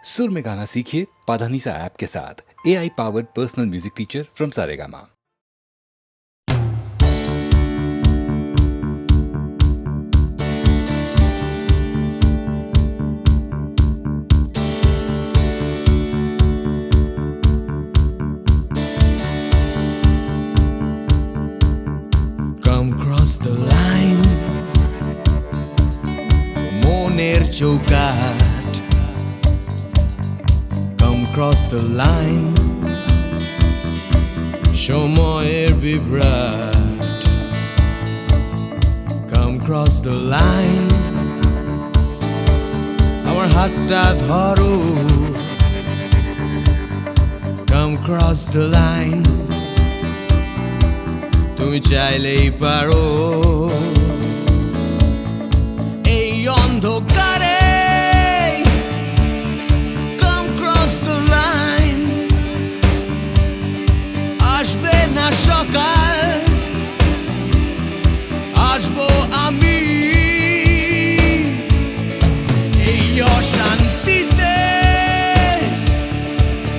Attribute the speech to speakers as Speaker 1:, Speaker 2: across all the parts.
Speaker 1: सुर में गाना सीखिए पाधानीसा ऐप के साथ AI powered personal music teacher from Saregama.
Speaker 2: Come cross the line, মনের চৌকাঠ। Come cross the line, সময়ের বিভ্রাট। Come cross the line, আমার হাতটা ধরো। Come cross the line, তুমি চাইলেই পারো। এই অন্ধকারে Come cross the line, আসবে না সকাল, আসবো আমি। এই অশান্তিতে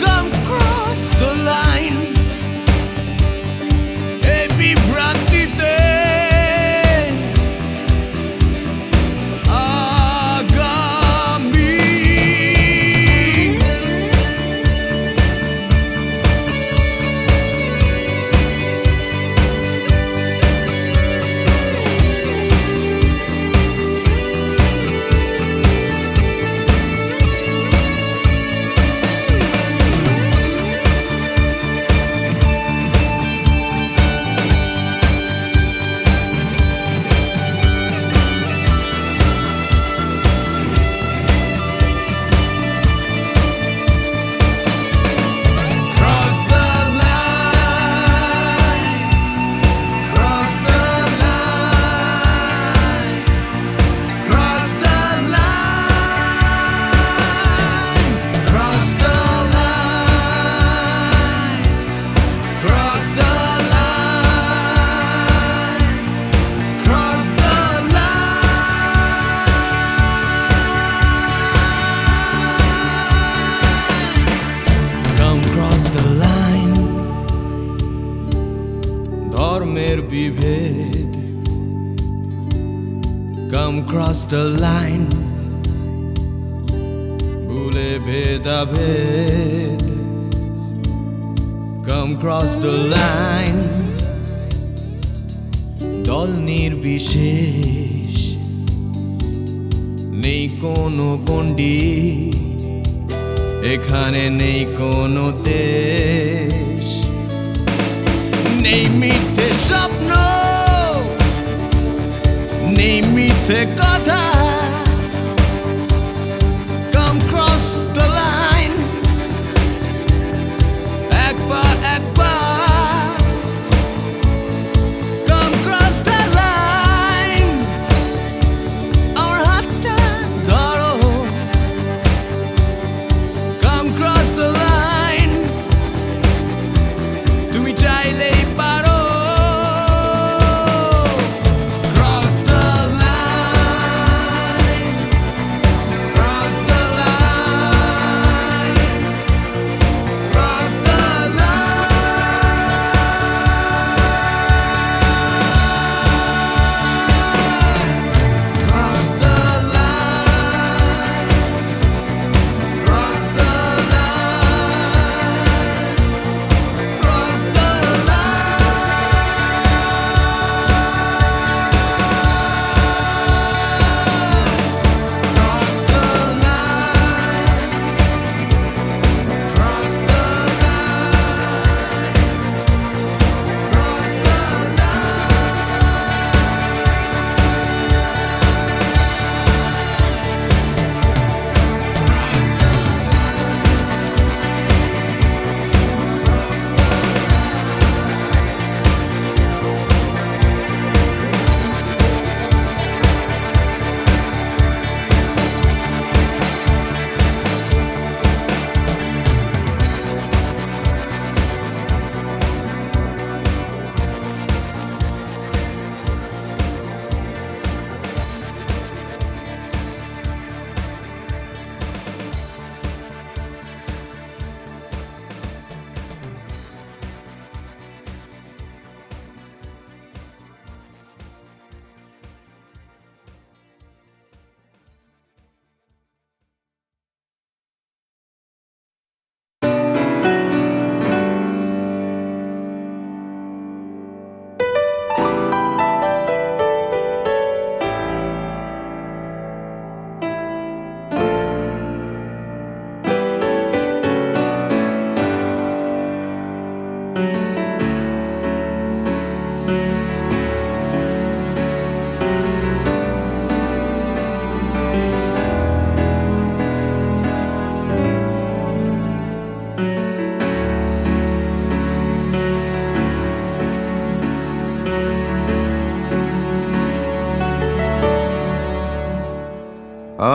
Speaker 2: Come cross the line, এই বিভ্রান্তিতে আগামী। Cross the line, cross the line, cross the line, cross the line, cross the line, cross the line. Come cross the line, ধর্মের বিভেদ। Come cross the line, ভুলে ভেদাভেদ। Come cross the line, দল নির্বিশেষ, নেই কোনো গণ্ডি, এখানে নেই কোনো দেশ। নেই মিথ্যে স্বপ্ন, নেই মিথ্যে কথা। Come cross the line, একবার একবার Come cross the line, আমার হাতটা ধরো। Come cross the line, তুমি চাইলেই পারো। Cross the line,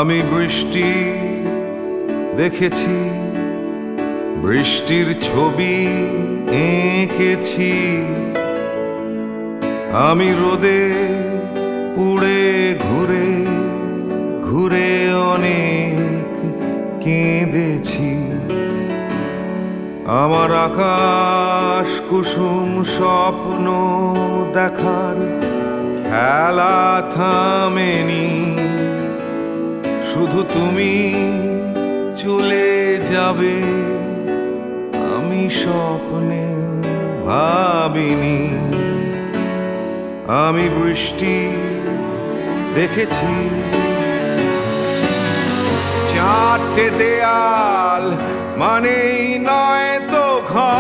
Speaker 3: আমি বৃষ্টি দেখেছি, বৃষ্টির ছবি এঁকেছি। আমি রোদে পুড়ে ঘুরে ঘুরে অনেক কেঁদেছি। আমার আকাশ কুসুম স্বপ্ন দেখার খেলা থামেনি। শুধু তুমি চলে যাবে আমি স্বপ্নে ভাবিনি। আমি বৃষ্টি দেখেছি, চারটে দেয়াল মানেই নয় তো ঘর।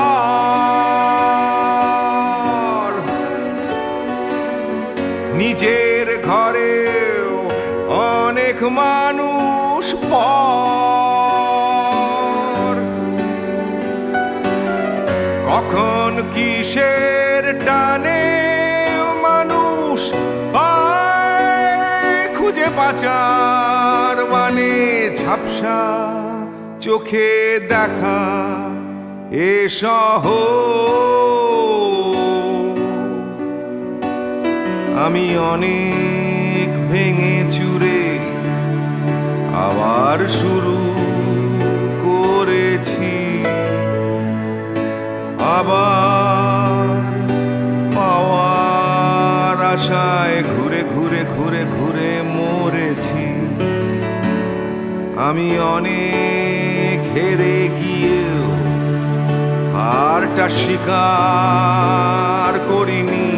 Speaker 3: নিজের ঘরেও অনেক মানুষ পর। কখন কিসের টানে মানুষ পায় খুঁজে বাঁচার মানে। ঝাপসা চোখে দেখা এ শহর। আমি অনেক ভেঙে চুরে আবার শুরু করেছি। আবার পাওয়ার আশায় ঘুরে ঘুরে ঘুরে ঘুরে মরেছি। আমি অনেক হেরে গিয়েও হারটা স্বীকার করিনি।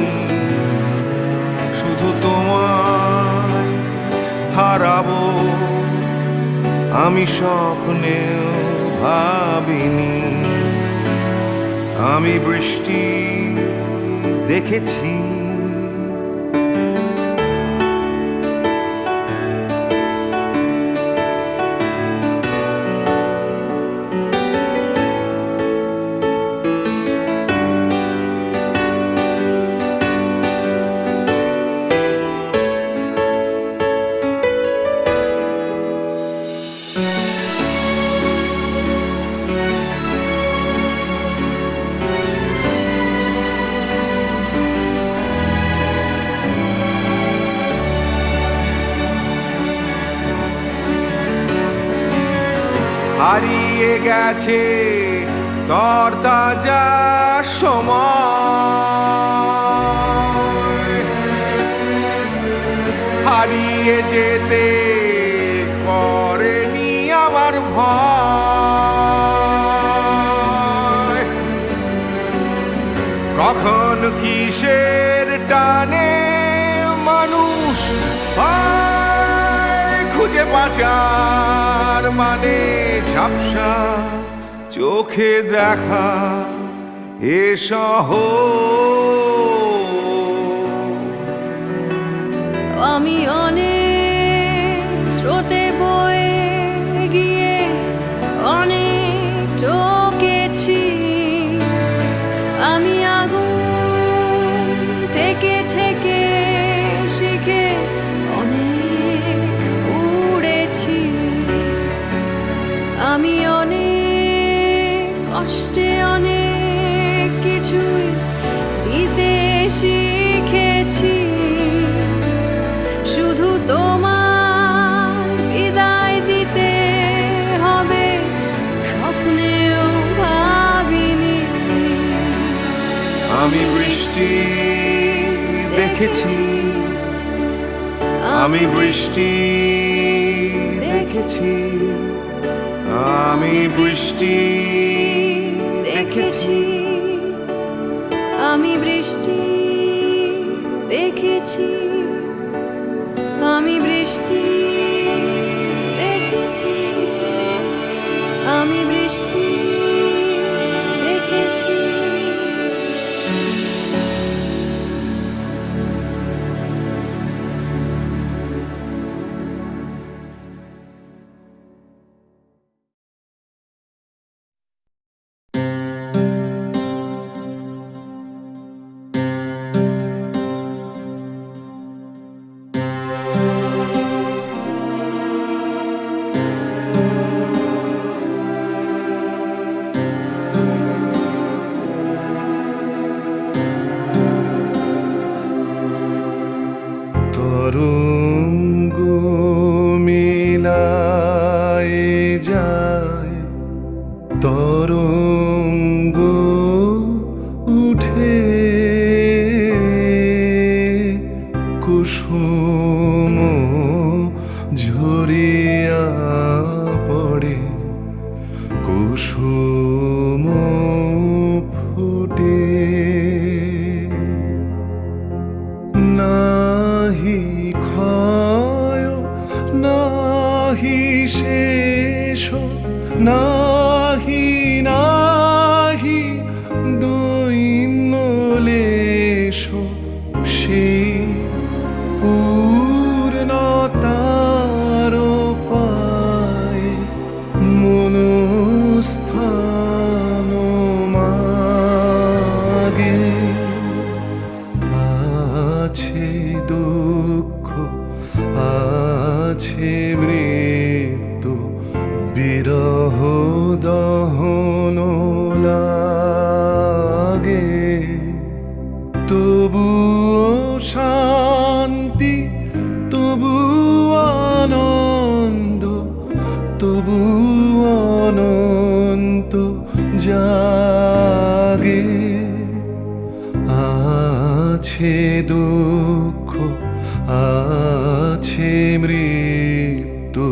Speaker 3: শুধু তোমায় হারাবো আমি স্বপ্নেও ভাবিনি। আমি বৃষ্টি দেখেছি, হারিয়ে গেছে তরতাজা সময়। হারিয়ে যেতে করেনি আমার ভয়। কখন কিসের টানে মানুষ পায় খুঁজে বাঁচার মানে। ঝাপসা চোখে দেখা এ শহর।
Speaker 4: আমি অনেক স্রোতে বয়ে গিয়ে অনেক চোখেছি। আমি আগুন থেকে থেকে শিখে অনেক পুড়েছি। আমি অনেক কষ্টে অনেক কিছুই দিতে শিখেছি। শুধু তোমার বিদায় দিতে হবে স্বপ্নেও ভাবিনি।
Speaker 3: আমি বৃষ্টি দেখেছি, আমি বৃষ্টি দেখেছি। আমি বৃষ্টি দেখেছি,
Speaker 4: আমি বৃষ্টি দেখেছি। আমি বৃষ্টি দেখেছি, আমি বৃষ্টি দেখেছি।
Speaker 3: যায় তরঙ্গ উঠে কুসুম ঝরিয়া পড়ে কুসুম ফুটে নাহি ক্ষয় নাহি শেষ নাহি নাহি দৈন্যলেশ সেই পূর্ণতার পায় মনস্থান মাগে আছে দুঃখ আছে মৃত্যু বিরহ দহন লাগে তবুও শান্তি তবু আনন্দ তবু অনন্ত জাগে আছে দুঃখ আছে মৃত্যু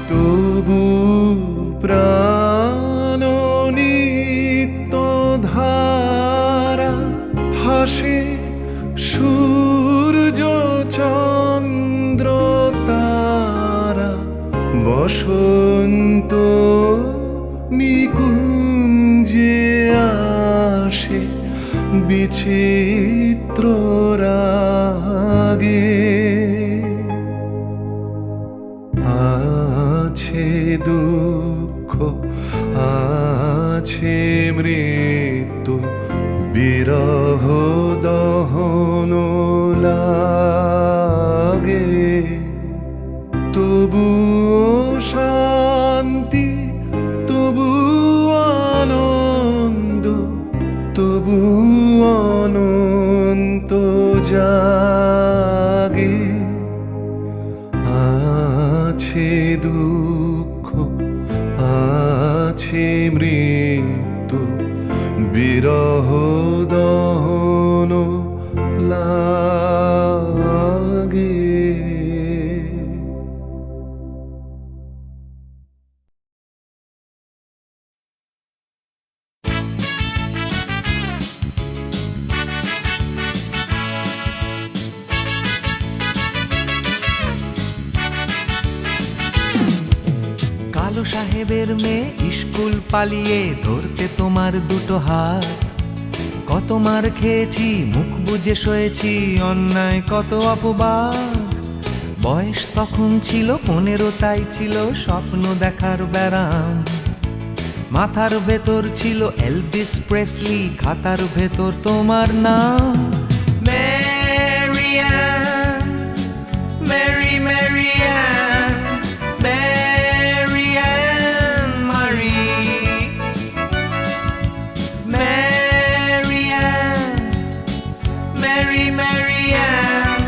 Speaker 3: তবু প্রাণ নিত্য ধারা হাসে সূর্য চন্দ্র তারা বসন্ত নিকুঞ্জে আসে বিচিত্র রাগে আছে দুঃখ আছে মৃত্যু বিরহ দহন লাগে তবুও শান্তি তবু আনন্দ তবু অনন্ত জাগে আছে দুঃখ আছে মৃত্যু বিরহ দহন লাগে
Speaker 2: কালো সাহেবের মেয়ে স্কুল পালিয়ে ধরতে তোমার দুটো হাত কত মার খেয়েছি মুখ বুজে সয়েছি অন্যায় কত অপবাদ বয়স তখন ছিল 15 তাই ছিল স্বপ্ন দেখার ব্যারাম মাথার ভেতর ছিল এলভিস প্রেসলি খাতার ভেতর তোমার নাম ম্যারিয়ান মেরি ম্যারিয়ান ম্যারিয়ান মারি ম্যারিয়ান মেরি ম্যারিয়ান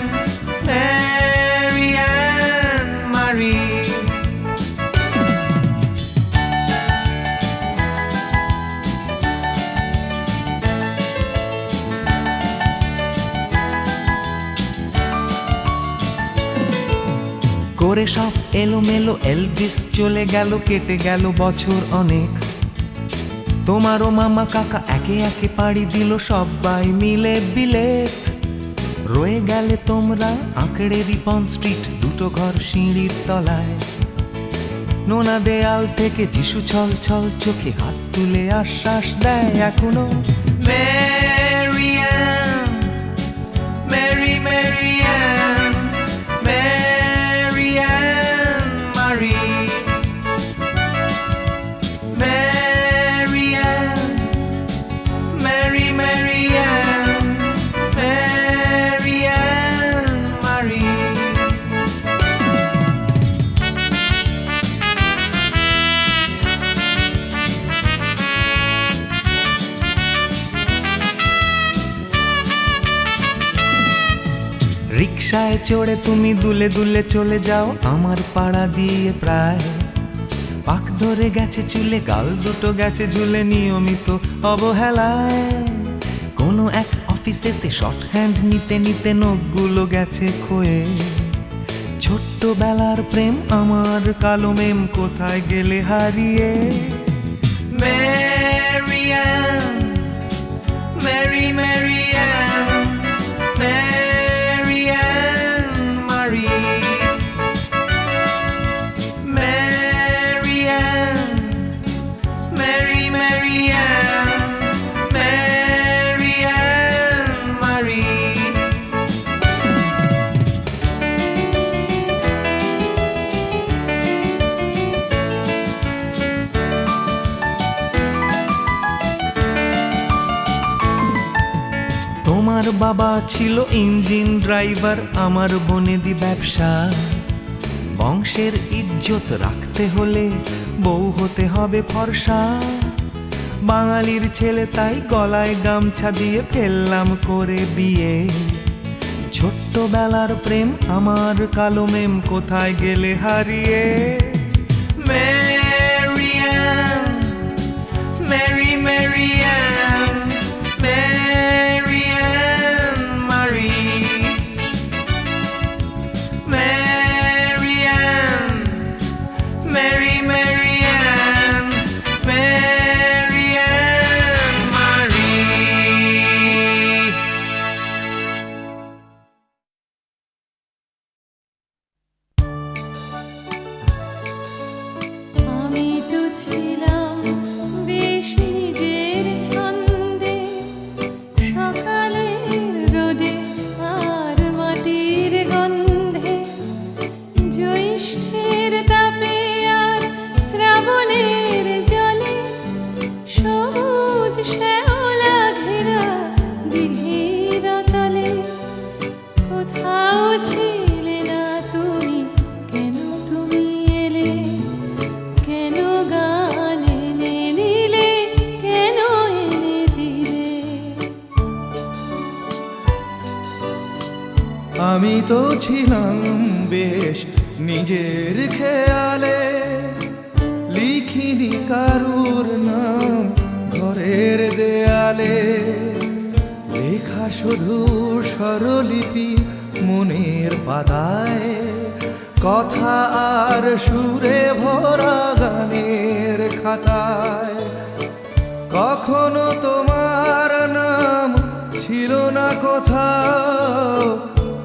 Speaker 2: ম্যারিয়ান মারি করে সব এলোমেলো এলভিস চলে গেল কেটে গেল বছর অনেক তোমারও মামা কাকা একে একে পাড়ি দিল সবাই মিলে বিলেত রয়ে গেলে তোমরা আঁকড়ে রিপন স্ট্রিট দুটো ঘর সিঁড়ির তলায় নোনা দেয়াল থেকে যিশু ছল ছল চোখে হাত তুলে আশ্বাস দেয় এখনো ম্যারিয়ান মেরি ম্যারিয়ান ম্যারিয়ান মারি ম্যারিয়ান রিকশায় চড়ে তুমি দুলে দুলে চলে যাও আমার পাড়া দিয়ে প্রায়। পাক ধরে গেছে চুলে, গাল দুটো গেছে ঝুলে নিয়মিত অবহেলায়। কোনো এক অফিসেতে শর্ট হ্যান্ড নিতে নিতে নখগুলো গেছে ক্ষয়ে। ছোট্টবেলার প্রেম আমার কালো মেম কোথায় গেলে হারিয়ে। Marianne, Mary Marianne, Marianne Marie, Marianne, Mary Marianne, Marianne Marie. তোমার বাবা ছিল ইঞ্জিন ড্রাইভার, আমার বনেদি ব্যবসা। বংশের ইজ্জত রাখতে হলে বউ হতে হবে ফর্সা। বাঙালির ছেলে তাই গলায় গামছা দিয়ে ফেললাম করে বিয়ে। ছোট্টবেলার প্রেম আমার কালো মেম কোথায় গেলে হারিয়ে। Marianne, Mary Marianne, Marianne Marie, Marianne, Mary Marianne, Marianne Marie.
Speaker 4: আমি তো ছিলাম বেশ নিজের ছন্দে, সকালের রোদে আর মাটির গন্ধে, জ্যৈষ্ঠের তাপে আর শ্রাবণের জলে, সবুজ শ্যাওলা ঘেরা দিঘির তলে। কোথাও ছিলে না তুমি, কেন তুমি এলে? কেন গান এনে দিলে, কেন এনে দিলে?
Speaker 2: আমি তো ছিলাম বেশ নিজের খেয়ালে, লিখিনি কারুর নাম ঘরের দেয়ালে। লেখা শুধু স্বরলিপি মনের পাতায়, কথা আর সুরে ভরা গানের খাতায়। কখনো তোমার নাম ছিল না কোথাও,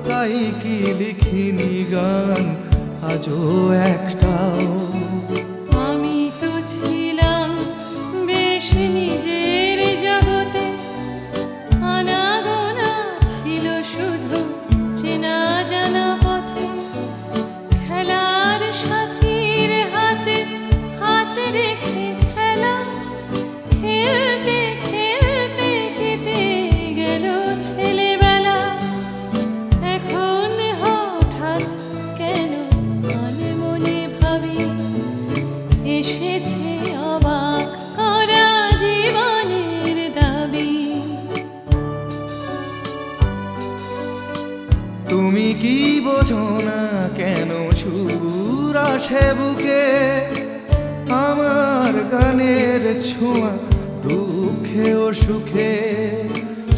Speaker 2: তাই কি লিখিনি গান আজও একটাও।
Speaker 4: আমি তো ছিলাম বেশ নিজের জগতে, আনাগোনা ছিল শুধু চেনা জানা পথে। খেলার সাথীর হাতে হাত রেখে খেলা, খেলতে খেলতে কেটে গেল ছেলেবেলা। এখন হঠাৎ কেন মনে মনে ভাবি, এসেছে অবাক করা জীবনের দাবি।
Speaker 2: তুমি কি বোঝো না কেন সুর আসে বুকে? আমার গানের ছোঁয়া দুঃখে ও সুখে,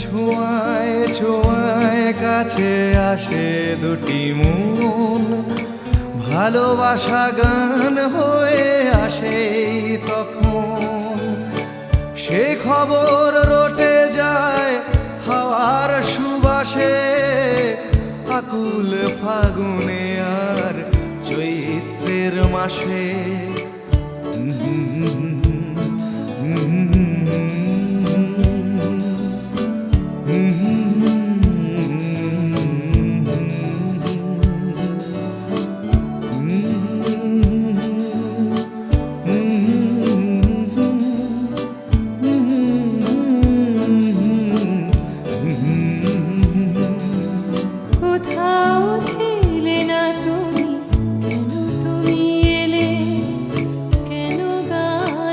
Speaker 2: ছোঁয়ায় ছোঁয়ায় কাছে আসে দুটি মন। ভালোবাসা গান হয়ে আসে তখন, সে খবর রটে যায় হাওয়ার সুবাসে। আকুল ফাগুনে আর চৈত্রের মাসে।
Speaker 4: কোথাও ছিলে না তুমি, কেন তুমি এলে? কেন গান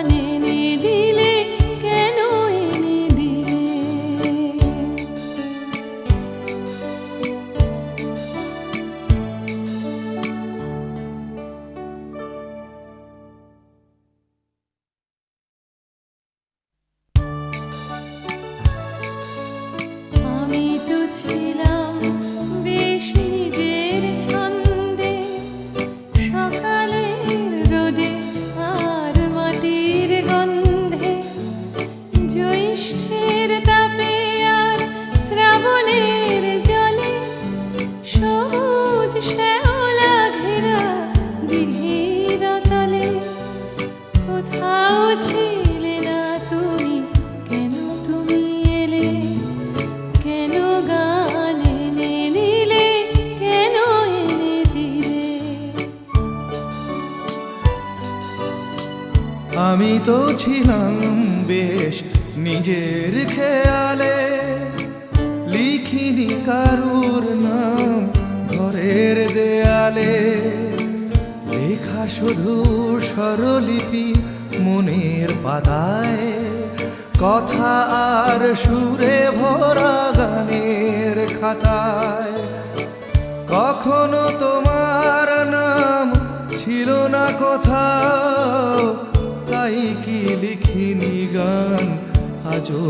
Speaker 2: নিজের খেয়ালে লিখিনি কারুর নাম ঘরের দেয়ালে, লেখা শুধু স্বরলিপি মনের পাতায়, কথা আর সুরে ভরা গানের খাতায়। কখনো তোমার নাম ছিল না কোথাও, তাই কি লিখিনি গান আজও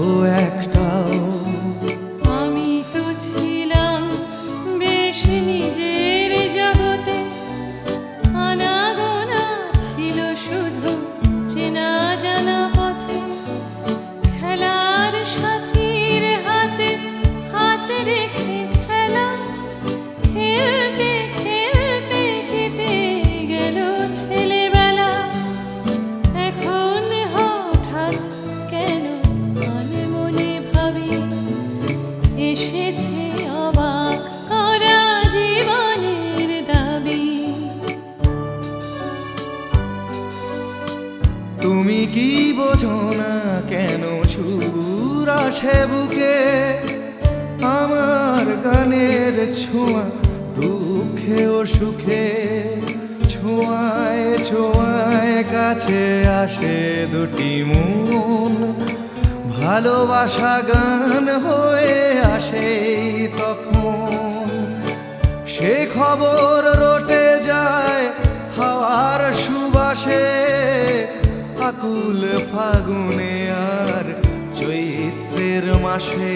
Speaker 2: একটাও।
Speaker 4: আমি তো ছিলাম বেশ নিজের জগতে, আনাগোনা ছিল শুধু চেনা জানা পথে, খেলার সাথীর হাতে হাত রেখে খেলা, খেলতে খেলতে কেটে গেল ছেলেবেলা। এখন হঠাৎ কেন মনে ভাবি এসেছে অবাক করা জীবনের দাবি।
Speaker 2: তুমি কি বোঝো না কেন সুর আসে বুকে, আমার গানের ছোঁয়া দুঃখে ও সুখে, ছোঁয়ায় ছোঁয়ায় কাছে আসে দুটি মন, ভালোবাসা গান হয়ে আসে তখন। সে খবর রটে যায় হাওয়ার সুবাসে, আকুল ফাগুনে আর চৈত্রের মাসে।